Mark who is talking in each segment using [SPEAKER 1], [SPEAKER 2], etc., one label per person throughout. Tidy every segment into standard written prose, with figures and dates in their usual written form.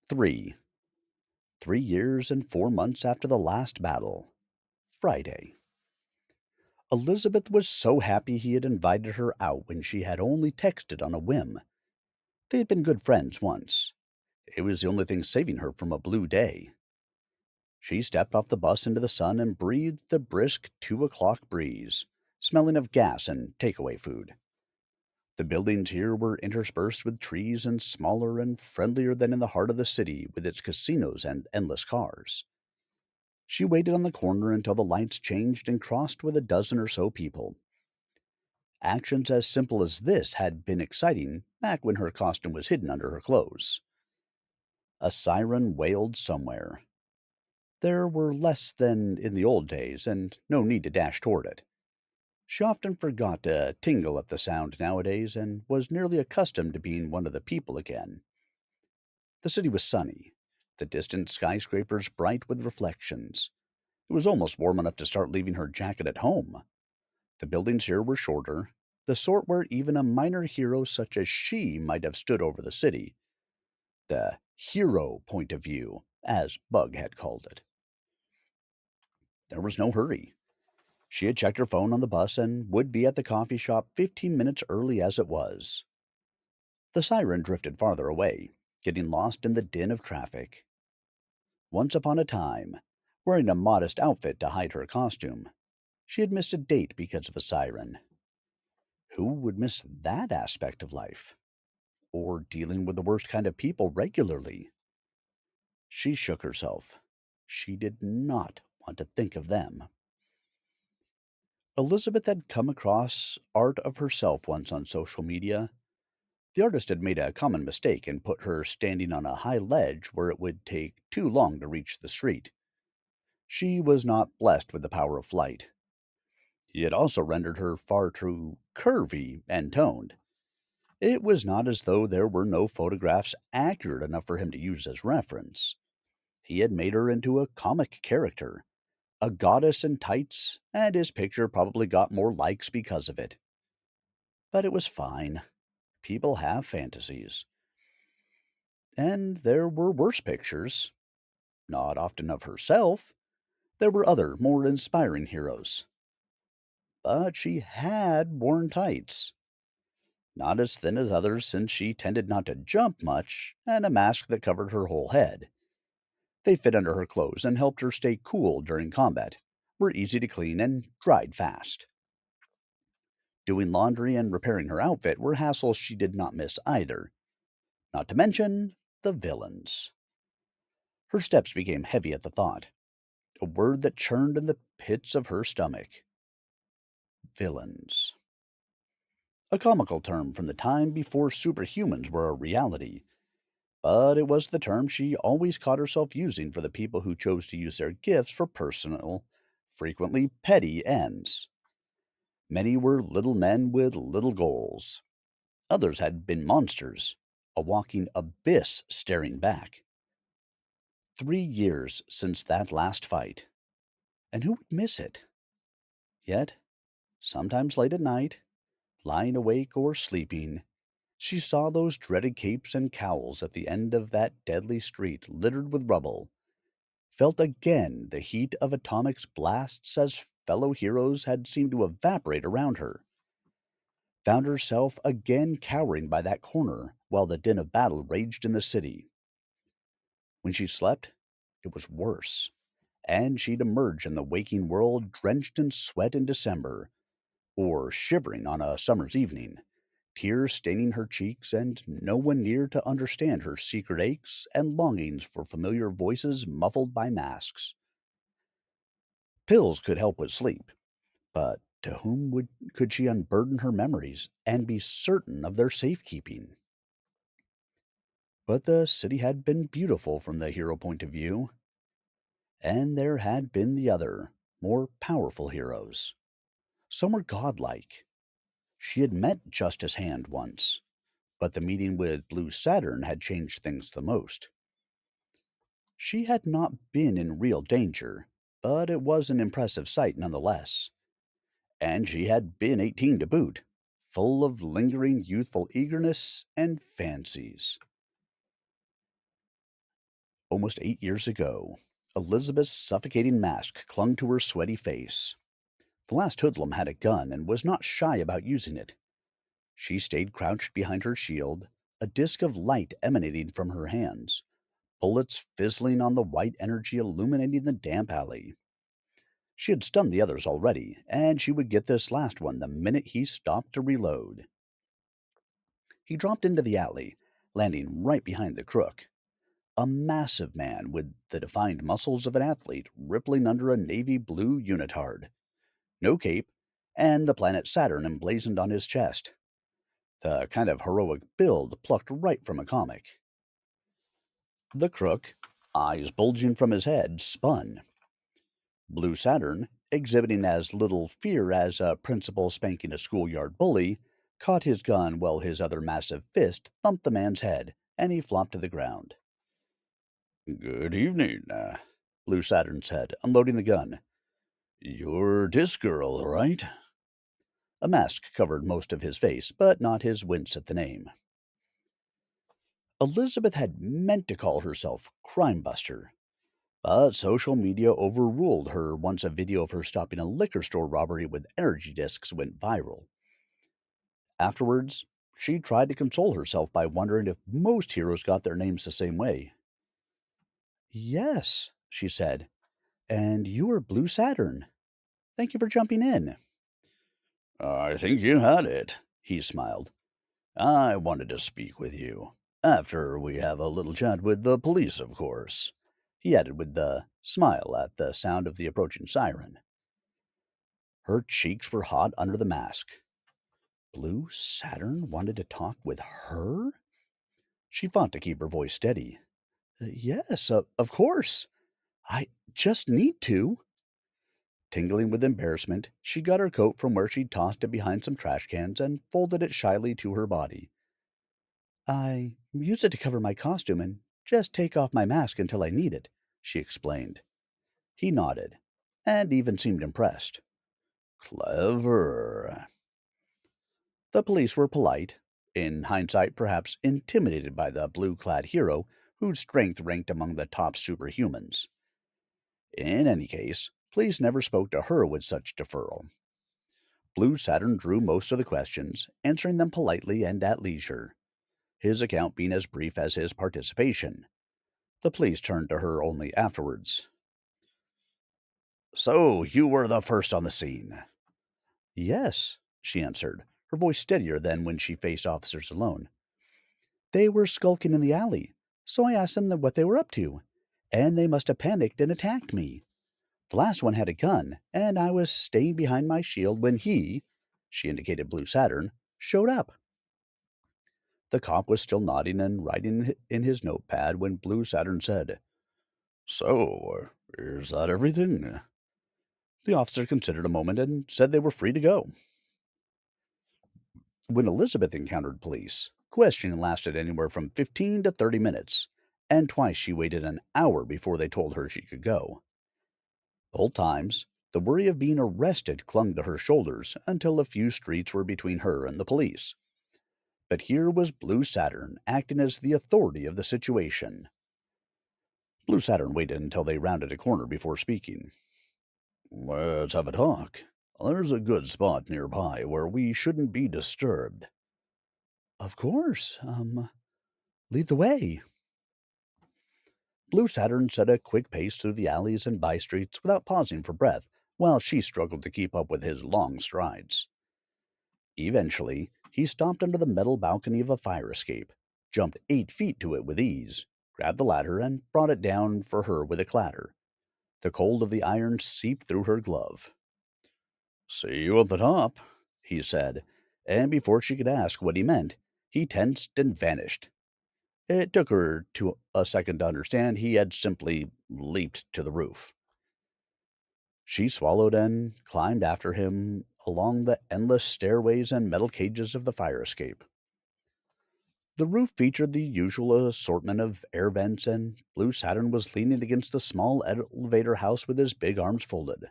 [SPEAKER 1] 3. 3 years and 4 months after the last battle. Friday. Elizabeth was so happy he had invited her out when she had only texted on a whim. They had been good friends once. It was the only thing saving her from a blue day. She stepped off the bus into the sun and breathed the brisk 2 o'clock breeze, smelling of gas and takeaway food. The buildings here were interspersed with trees and smaller and friendlier than in the heart of the city with its casinos and endless cars. She waited on the corner until the lights changed and crossed with a dozen or so people. Actions as simple as this had been exciting back when her costume was hidden under her clothes. A siren wailed somewhere. There were less than in the old days, and no need to dash toward it. She often forgot to tingle at the sound nowadays and was nearly accustomed to being one of the people again. The city was sunny, the distant skyscrapers bright with reflections. It was almost warm enough to start leaving her jacket at home. The buildings here were shorter, the sort where even a minor hero such as she might have stood over the city. The hero point of view, as Bug had called it. There was no hurry. She had checked her phone on the bus and would be at the coffee shop 15 minutes early as it was. The siren drifted farther away, getting lost in the din of traffic. Once upon a time, wearing a modest outfit to hide her costume, she had missed a date because of a siren. Who would miss that aspect of life? Or dealing with the worst kind of people regularly? She shook herself. She did not want to think of them. Elizabeth had come across art of herself once on social media. The artist had made a common mistake and put her standing on a high ledge where it would take too long to reach the street. She was not blessed with the power of flight. He had also rendered her far too curvy and toned. It was not as though there were no photographs accurate enough for him to use as reference. He had made her into a comic character, a goddess in tights, and his picture probably got more likes because of it. But it was fine. People have fantasies. And there were worse pictures. Not often of herself. There were other, more inspiring heroes. But she had worn tights. Not as thin as others since she tended not to jump much, and a mask that covered her whole head. They fit under her clothes and helped her stay cool during combat, were easy to clean and dried fast. Doing laundry and repairing her outfit were hassles she did not miss either, not to mention the villains. Her steps became heavy at the thought, a word that churned in the pits of her stomach. Villains. A comical term from the time before superhumans were a reality, but it was the term she always caught herself using for the people who chose to use their gifts for personal, frequently petty ends. Many were little men with little goals. Others had been monsters, a walking abyss staring back. 3 years since that last fight, and who would miss it? Yet, sometimes late at night, lying awake or sleeping, she saw those dreaded capes and cowls at the end of that deadly street littered with rubble, felt again the heat of atomic blasts as fellow heroes had seemed to evaporate around her, found herself again cowering by that corner while the din of battle raged in the city. When she slept, it was worse, and she'd emerge in the waking world drenched in sweat in December, or shivering on a summer's evening, tears staining her cheeks and no one near to understand her secret aches and longings for familiar voices muffled by masks. Pills could help with sleep, but to whom could she unburden her memories and be certain of their safekeeping? But the city had been beautiful from the hero point of view, and there had been the other, more powerful heroes. Some were godlike. She had met Justice Hand once, but the meeting with Blue Saturn had changed things the most. She had not been in real danger, but it was an impressive sight nonetheless. And she had been 18 to boot, full of lingering youthful eagerness and fancies. Almost 8 years ago, Elizabeth's suffocating mask clung to her sweaty face. The last hoodlum had a gun and was not shy about using it. She stayed crouched behind her shield, a disk of light emanating from her hands, bullets fizzling on the white energy illuminating the damp alley. She had stunned the others already, and she would get this last one the minute he stopped to reload. He dropped into the alley, landing right behind the crook. A massive man with the defined muscles of an athlete rippling under a navy blue unitard. No cape, and the planet Saturn emblazoned on his chest. The kind of heroic build plucked right from a comic. The crook, eyes bulging from his head, spun. Blue Saturn, exhibiting as little fear as a principal spanking a schoolyard bully, caught his gun while his other massive fist thumped the man's head, and he flopped to the ground. "Good evening," Blue Saturn said, unloading the gun. "You're this girl, right?" A mask covered most of his face, but not his wince at the name. Elizabeth had meant to call herself Crime Buster, but social media overruled her once a video of her stopping a liquor store robbery with energy discs went viral. Afterwards, she tried to console herself by wondering if most heroes got their names the same way. "Yes," she said, "and you are Blue Saturn. Thank you for jumping in." "I think you had it," he smiled. "I wanted to speak with you. After we have a little chat with the police, of course," he added with a smile at the sound of the approaching siren. Her cheeks were hot under the mask. Blue Saturn wanted to talk with her? She fought to keep her voice steady. Yes, of course. I just need to." Tingling with embarrassment, she got her coat from where she'd tossed it behind some trash cans and folded it shyly to her body. "I use it to cover my costume and just take off my mask until I need it," she explained. He nodded, and even seemed impressed. "Clever." The police were polite, in hindsight perhaps intimidated by the blue-clad hero whose strength ranked among the top superhumans. In any case, police never spoke to her with such deferral. Blue Saturn drew most of the questions, answering them politely and at leisure, his account being as brief as his participation. The police turned to her only afterwards. "So, you were the first on the scene?" "Yes," she answered, her voice steadier than when she faced officers alone. "They were skulking in the alley, so I asked them what they were up to, and they must have panicked and attacked me. The last one had a gun, and I was staying behind my shield when he," she indicated Blue Saturn, "showed up." The cop was still nodding and writing in his notepad when Blue Saturn said, "So, is that everything?" The officer considered a moment and said they were free to go. When Elizabeth encountered police, questioning lasted anywhere from 15 to 30 minutes, and twice she waited an hour before they told her she could go. Both times, the worry of being arrested clung to her shoulders until a few streets were between her and the police. But here was Blue Saturn acting as the authority of the situation. Blue Saturn waited until they rounded a corner before speaking. "Let's have a talk. There's a good spot nearby where we shouldn't be disturbed." "Of course. Lead the way." Blue Saturn set a quick pace through the alleys and by streets without pausing for breath, while she struggled to keep up with his long strides. Eventually, he stopped under the metal balcony of a fire escape, jumped 8 feet to it with ease, grabbed the ladder, and brought it down for her with a clatter. The cold of the iron seeped through her glove. "See you at the top," he said, and before she could ask what he meant, he tensed and vanished. It took her a second to understand he had simply leaped to the roof. She swallowed and climbed after him along the endless stairways and metal cages of the fire escape. The roof featured the usual assortment of air vents, and Blue Saturn was leaning against the small elevator house with his big arms folded.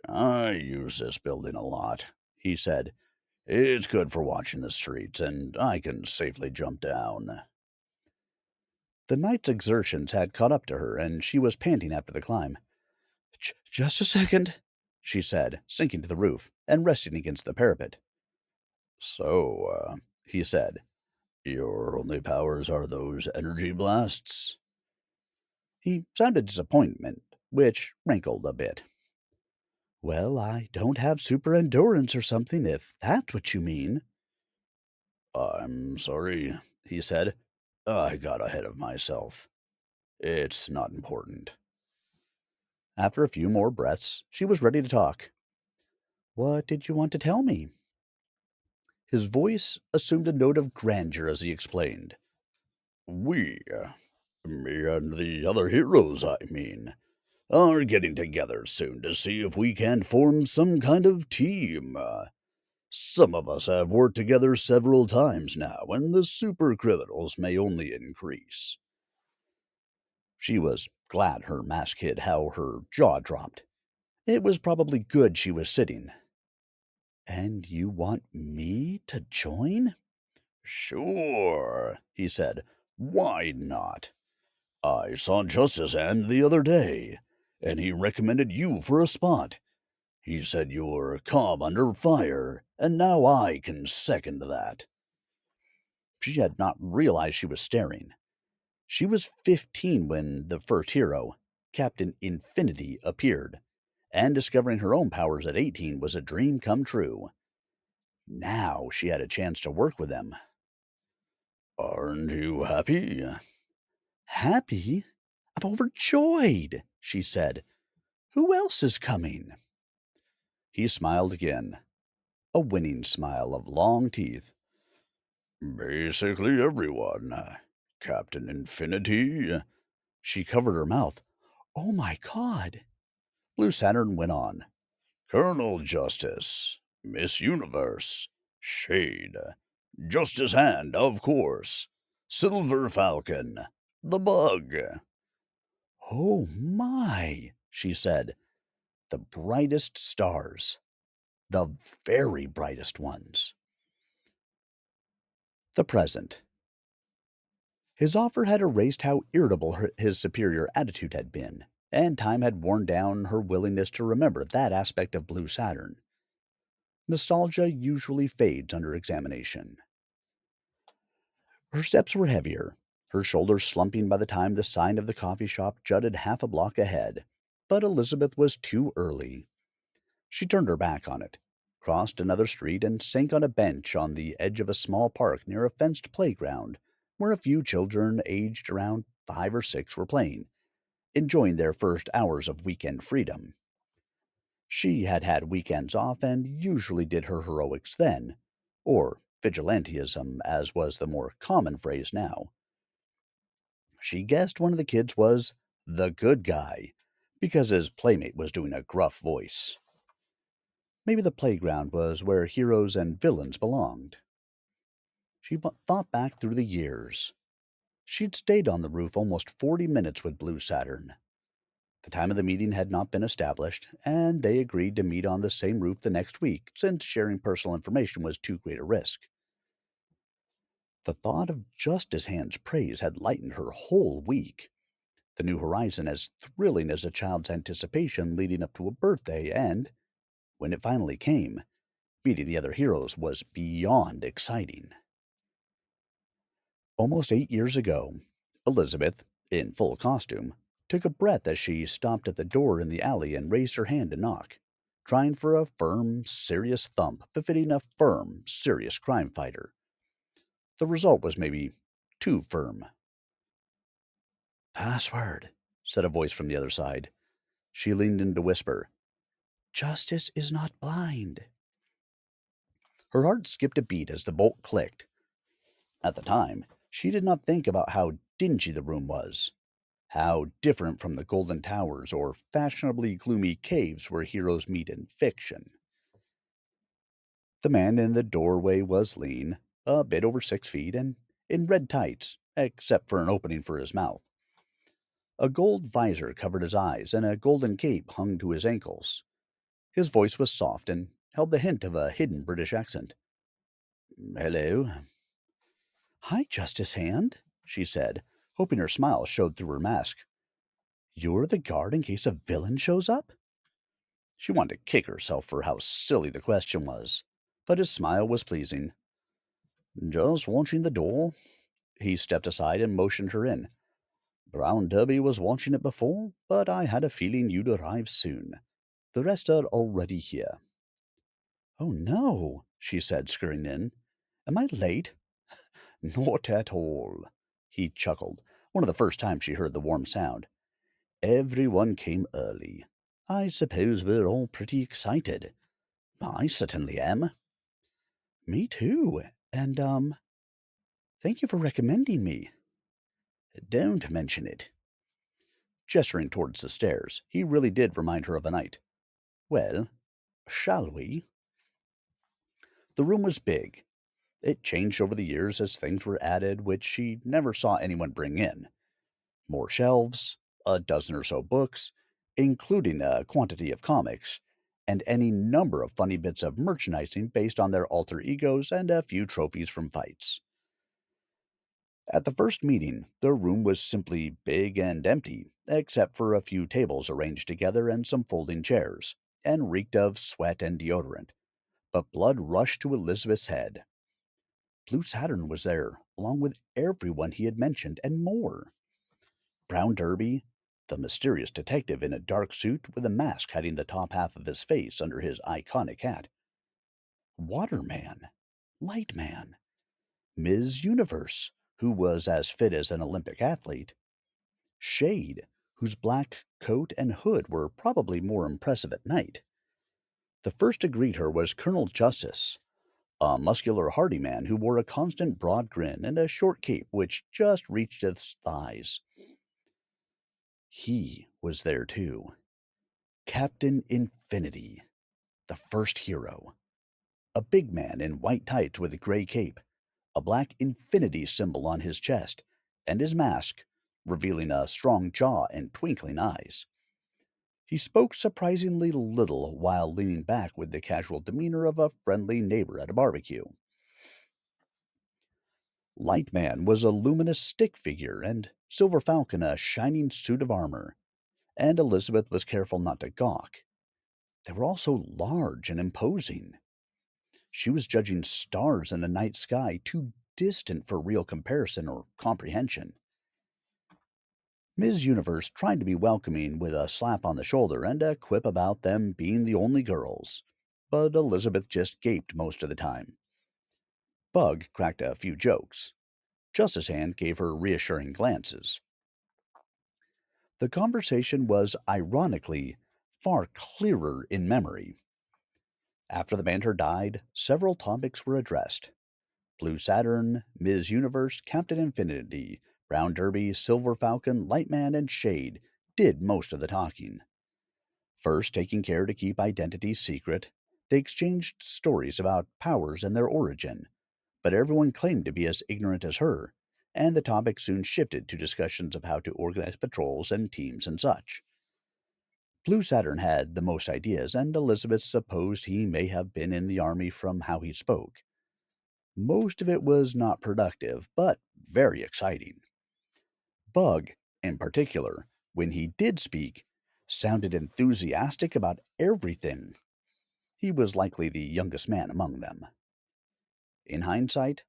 [SPEAKER 1] "I use this building a lot," he said. "It's good for watching the streets, and I can safely jump down." The night's exertions had caught up to her, and she was panting after the climb. Just a second, she said, sinking to the roof and resting against the parapet. So, he said, your only powers are those energy blasts? He sounded disappointment, which rankled a bit. Well, I don't have super endurance or something, if that's what you mean. I'm sorry, he said. I got ahead of myself. It's not important. After a few more breaths, she was ready to talk. What did you want to tell me? His voice assumed a note of grandeur as he explained. We, me and the other heroes, I mean, are getting together soon to see if we can form some kind of team. Some of us have worked together several times now, and the super criminals may only increase. She was glad her mask hid how her jaw dropped. It was probably good she was sitting. And you want me to join? Sure, he said. Why not? I saw Justice Hand the other day, and he recommended you for a spot. He said you were calm under fire, and now I can second that. She had not realized she was staring. She was 15 when the first hero, Captain Infinity, appeared, and discovering her own powers at 18 was a dream come true. Now she had a chance to work with them. Aren't you happy? Happy? I'm overjoyed, she said. Who else is coming? He smiled again, a winning smile of long teeth. Basically everyone. Captain Infinity. She covered her mouth. Oh my God. Blue Saturn went on. Colonel Justice, Miss Universe, Shade, Justice Hand, of course, Silver Falcon, the Bug. Oh my, she said. The brightest stars. The very brightest ones. The present. His offer had erased how irritable his superior attitude had been, and time had worn down her willingness to remember that aspect of Blue Saturn. Nostalgia usually fades under examination. Her steps were heavier, her shoulders slumping by the time the sign of the coffee shop jutted half a block ahead. But Elizabeth was too early. She turned her back on it, crossed another street, and sank on a bench on the edge of a small park near a fenced playground where a few children aged around 5 or 6 were playing, enjoying their first hours of weekend freedom. She had had weekends off and usually did her heroics then, or vigilantism, as was the more common phrase now. She guessed one of the kids was the good guy, because his playmate was doing a gruff voice. Maybe the playground was where heroes and villains belonged. She thought back through the years. She'd stayed on the roof almost 40 minutes with Blue Saturn. The time of the meeting had not been established, and they agreed to meet on the same roof the next week, since sharing personal information was too great a risk. The thought of Justice Hand's praise had lightened her whole week. The new horizon as thrilling as a child's anticipation leading up to a birthday, and, when it finally came, meeting the other heroes was beyond exciting. Almost 8 years ago, Elizabeth, in full costume, took a breath as she stopped at the door in the alley and raised her hand to knock, trying for a firm, serious thump befitting a firm, serious crime fighter. The result was maybe too firm. Password, said a voice from the other side. She leaned in to whisper, Justice is not blind. Her heart skipped a beat as the bolt clicked. At the time, she did not think about how dingy the room was, how different from the Golden Towers or fashionably gloomy caves where heroes meet in fiction. The man in the doorway was lean, a bit over 6 feet, and in red tights, except for an opening for his mouth. A gold visor covered his eyes, and a golden cape hung to his ankles. His voice was soft and held the hint of a hidden British accent. Hello. Hi, Justice Hand, she said, hoping her smile showed through her mask. "You're the guard in case a villain shows up?" She wanted to kick herself for how silly the question was, but his smile was pleasing. "Just watching the door." He stepped aside and motioned her in. "Brown Derby was watching it before, but I had a feeling you'd arrive soon. The rest are already here." "Oh no," she said, scurrying in. "Am I late?" "Not at all." He chuckled, one of the first times she heard the warm sound. "Everyone came early. I suppose we're all pretty excited. I certainly am." "Me too. And, thank you for recommending me."
[SPEAKER 2] Don't mention it.
[SPEAKER 1] Gesturing towards the stairs, he really did remind her of a night. "Well, shall we?" The room was big. It changed over the years as things were added which she never saw anyone bring in. More shelves, a dozen or so books, including a quantity of comics, and any number of funny bits of merchandising based on their alter egos and a few trophies from fights. At the first meeting, the room was simply big and empty, except for a few tables arranged together and some folding chairs, and reeked of sweat and deodorant. But blood rushed to Elizabeth's head. Blue Saturn was there, along with everyone he had mentioned, and more. Brown Derby, the mysterious detective in a dark suit with a mask hiding the top half of his face under his iconic hat. Waterman, Lightman, Ms. Universe, who was as fit as an Olympic athlete, Shade, whose black coat and hood were probably more impressive at night. The first to greet her was Colonel Justice, a muscular, hardy man who wore a constant broad grin and a short cape which just reached his thighs. He was there too. Captain Infinity, the first hero. A big man in white tights with a gray cape, a black infinity symbol on his chest, and his mask, revealing a strong jaw and twinkling eyes. He spoke surprisingly little while leaning back with the casual demeanor of a friendly neighbor at a barbecue. Lightman was a luminous stick figure, and Silver Falcon a shining suit of armor, and Elizabeth was careful not to gawk. They were all so large and imposing. She was judging stars in a night sky too distant for real comparison or comprehension. Ms. Universe tried to be welcoming with a slap on the shoulder and a quip about them being the only girls, but Elizabeth just gaped most of the time. Bug cracked a few jokes. Justice Hand gave her reassuring glances. The conversation was, ironically, far clearer in memory. After the banter died, several topics were addressed. Blue Saturn, Ms. Universe, Captain Infinity, Brown Derby, Silver Falcon, Lightman, and Shade did most of the talking. First, taking care to keep identities secret, they exchanged stories about powers and their origin, but everyone claimed to be as ignorant as her, and the topic soon shifted to discussions of how to organize patrols and teams and such. Blue Saturn had the most ideas, and Elizabeth supposed he may have been in the army from how he spoke. Most of it was not productive, but very exciting. Bug, in particular, when he did speak, sounded enthusiastic about everything. He was likely the youngest man among them. In hindsight,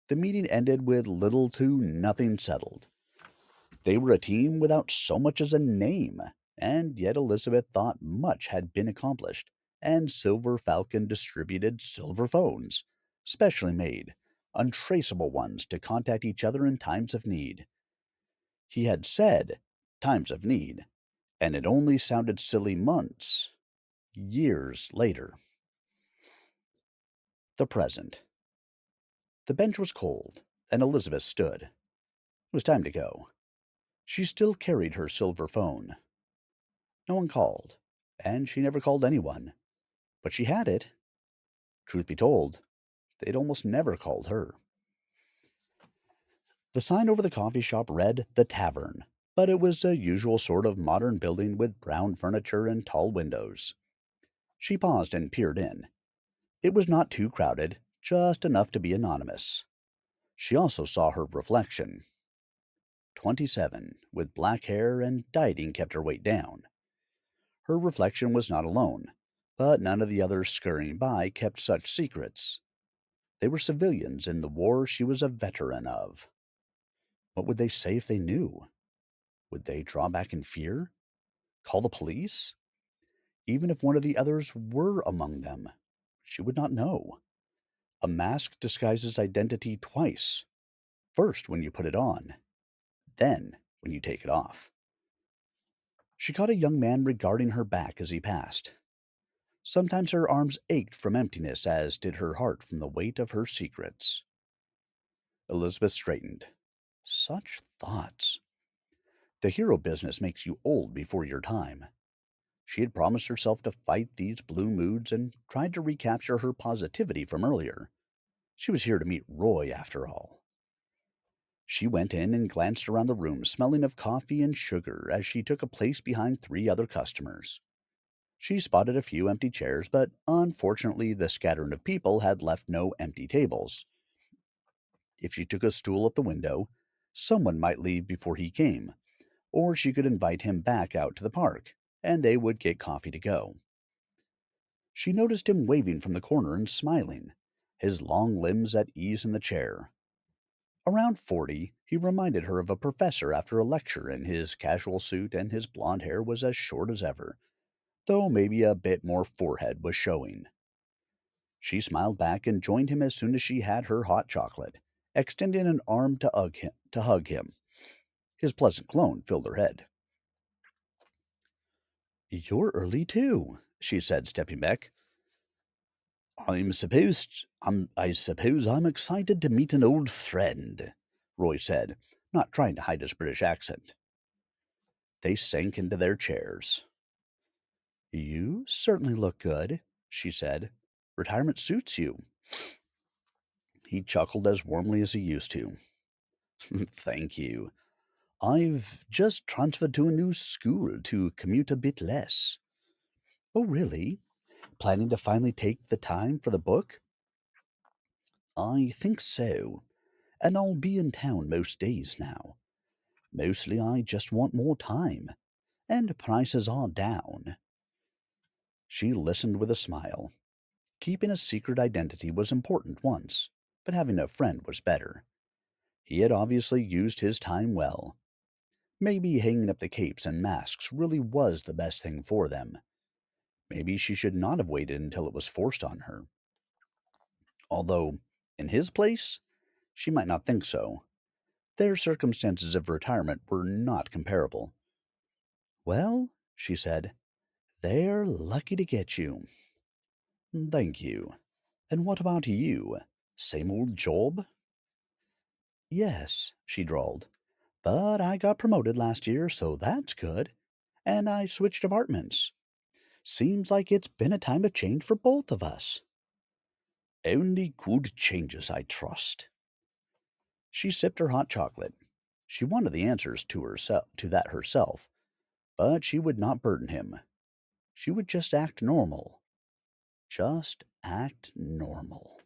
[SPEAKER 1] the meeting ended with little to nothing settled. They were a team without so much as a name, and yet Elizabeth thought much had been accomplished, and Silver Falcon distributed silver phones, specially made, untraceable ones to contact each other in times of need. He had said times of need, and it only sounded silly months, years later. The present. The bench was cold, and Elizabeth stood. It was time to go. She still carried her silver phone. No one called, and she never called anyone. But she had it. Truth be told, they'd almost never called her. The sign over the coffee shop read The Tavern, but it was a usual sort of modern building with brown furniture and tall windows. She paused and peered in. It was not too crowded, just enough to be anonymous. She also saw her reflection. 27, with black hair, and dieting kept her weight down. Her reflection was not alone, but none of the others scurrying by kept such secrets. They were civilians in the war she was a veteran of. What would they say if they knew? Would they draw back in fear? Call the police? Even if one of the others were among them, she would not know. A mask disguises identity twice. First when you put it on, then when you take it off. She caught a young man regarding her back as he passed. Sometimes her arms ached from emptiness, as did her heart from the weight of her secrets. Elizabeth straightened. Such thoughts. The hero business makes you old before your time. She had promised herself to fight these blue moods and tried to recapture her positivity from earlier. She was here to meet Roy, after all. She went in and glanced around the room, smelling of coffee and sugar as she took a place behind three other customers. She spotted a few empty chairs, but unfortunately the scattering of people had left no empty tables. If she took a stool at the window, someone might leave before he came, or she could invite him back out to the park, and they would get coffee to go. She noticed him waving from the corner and smiling, his long limbs at ease in the chair. Around 40, he reminded her of a professor after a lecture, and his casual suit and his blond hair was as short as ever, though maybe a bit more forehead was showing. She smiled back and joined him as soon as she had her hot chocolate, extending an arm to hug him. His pleasant cologne filled her head. "You're early too," she said, stepping back. I suppose I'm excited to meet an old friend," Roy said, not trying to hide his British accent. They sank into their chairs. "You certainly look good," she said. "Retirement suits you." He chuckled as warmly as he used to. "Thank you. I've just transferred to a new school to commute a bit less." "Oh, really? Planning to finally take the time for the book?" "I think so. And I'll be in town most days now. Mostly I just want more time. And prices are down." She listened with a smile. Keeping a secret identity was important once, but having a friend was better. He had obviously used his time well. Maybe hanging up the capes and masks really was the best thing for them. Maybe she should not have waited until it was forced on her. Although, in his place, she might not think so. Their circumstances of retirement were not comparable. "Well," she said, "they're lucky to get you." "Thank you. And what about you? Same old job?" "Yes," she drawled. "But I got promoted last year, so that's good. And I switched apartments. Seems like it's been a time of change for both of us." "Only good changes, I trust." She sipped her hot chocolate. She wanted the answers to that herself, but she would not burden him. She would just act normal. Just act normal.